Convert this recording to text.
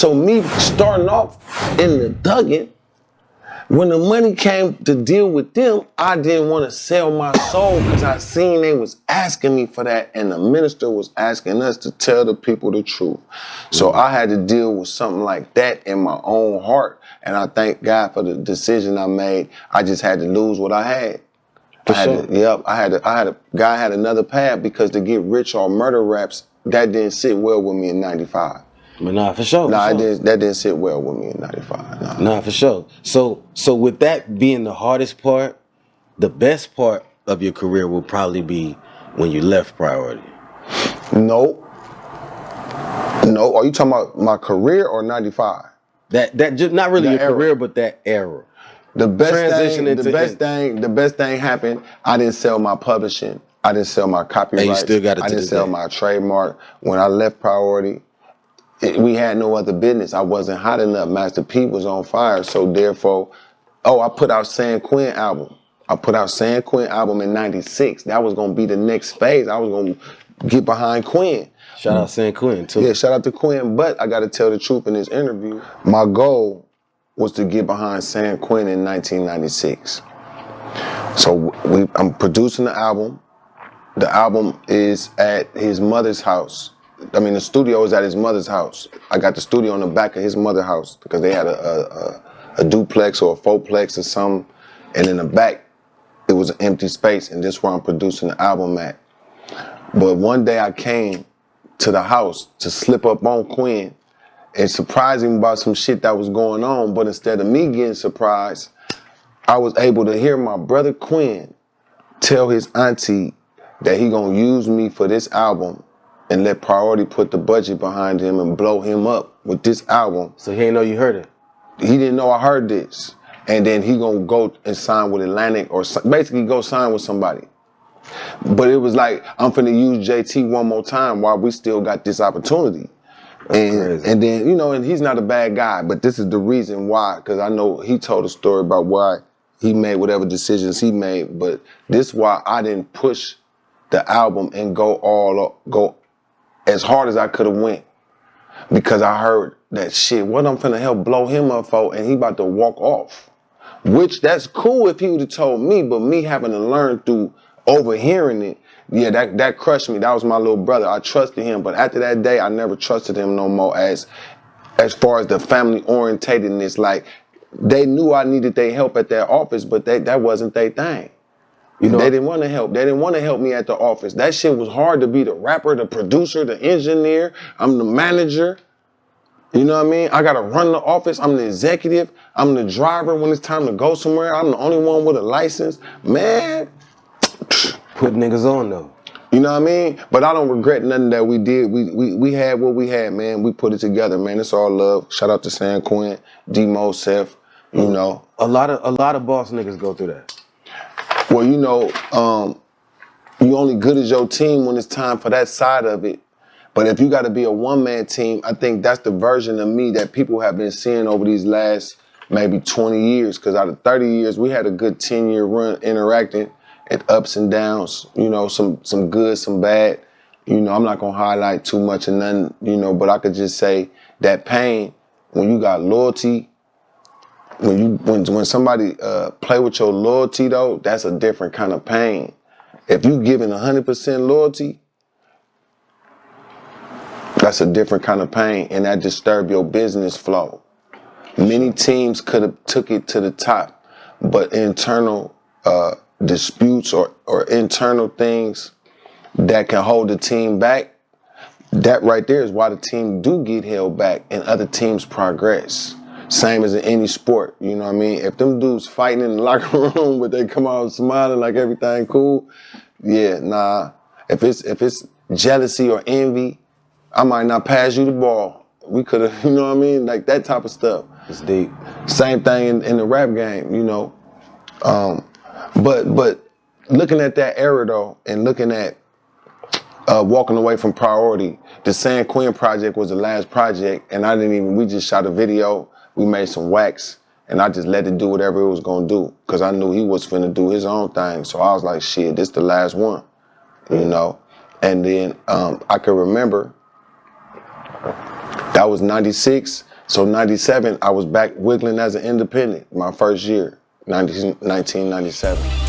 So me starting off in the Duggan, when the money came to deal with them, I didn't want to sell my soul because I seen they was asking me for that, and the minister was asking us to tell the people the truth. So I had to deal with something like that in my own heart, and I thank God for the decision I made. I just had to lose what I had. God had another path, because to get rich or murder raps, that didn't sit well with me in 95. But nah, for sure. That didn't sit well with me in 95. Nah, for sure. So with that being the hardest part, the best part of your career will probably be when you left Priority. No. Are you talking about my career or 95? That just not really your career, but that era. The best thing happened. I didn't sell my publishing. I didn't sell my copyrights. And you still got it. I didn't sell my trademark. When I left Priority, we had no other business. I wasn't hot enough. Master P was on fire. So therefore, I put out San Quinn album. I put out San Quinn album in 96. That was gonna be the next phase. I was gonna get behind Quinn. Shout out San Quinn too. Yeah, shout out to Quinn. But I gotta tell the truth in this interview. My goal was to get behind San Quinn in 1996. So I'm producing the album. The album is at his mother's house. I mean, the studio is at his mother's house. I got the studio on the back of his mother's house because they had a duplex or a fourplex or something. And in the back, it was an empty space, and this is where I'm producing the album at. But one day I came to the house to slip up on Quinn and surprise him about some shit that was going on. But instead of me getting surprised, I was able to hear my brother Quinn tell his auntie that he gonna use me for this album and let Priority put the budget behind him and blow him up with this album. So he didn't know you heard it? He didn't know I heard this. And then he gonna go and sign with Atlantic, or basically go sign with somebody. But it was like, I'm finna use JT one more time while we still got this opportunity. And then, and he's not a bad guy, but this is the reason why, because I know he told a story about why he made whatever decisions he made, but this is why I didn't push the album and go as hard as I could have went, because I heard that shit, what I'm finna help blow him up for, and he about to walk off. Which, that's cool if he would have told me, but me having to learn through overhearing it, yeah, that crushed me. That was my little brother. I trusted him, but after that day, I never trusted him no more as far as the family orientatedness. Like, they knew I needed their help at their office, but that wasn't their thing. They didn't want to help. They didn't want to help me at the office. That shit was hard to be the rapper, the producer, the engineer. I'm the manager. You know what I mean? I got to run the office. I'm the executive. I'm the driver when it's time to go somewhere. I'm the only one with a license. Man. Put niggas on though. You know what I mean? But I don't regret nothing that we did. We had what we had, man. We put it together, man. It's all love. Shout out to San Quinn, D-Mo, Seth, you know. A lot of boss niggas go through that. Well, you only good as your team when it's time for that side of it. But if you got to be a one-man team, I think that's the version of me that people have been seeing over these last maybe 20 years. Because out of 30 years, we had a good 10-year run interacting at ups and downs. Some good, some bad. I'm not going to highlight too much of nothing, but I could just say that pain, when you got loyalty, when somebody play with your loyalty though, that's a different kind of pain. If you giving 100% loyalty, that's a different kind of pain, and that disturb your business flow. Many teams could have took it to the top, but internal disputes or internal things that can hold the team back, that right there is why the team do get held back and other teams progress. Same as in any sport, you know what I mean? If them dudes fighting in the locker room, but they come out smiling like everything cool, yeah, nah. If it's jealousy or envy, I might not pass you the ball. We could have, you know what I mean? Like that type of stuff. It's deep. Same thing in the rap game, But looking at that era though, and looking at walking away from Priority, the San Quinn project was the last project, and we just shot a video. We made some wax, and I just let it do whatever it was gonna do, because I knew he was finna do his own thing. So I was like, shit, this the last one, And then I can remember, that was 96. So 97, I was back wiggling as an independent, my first year, 1997.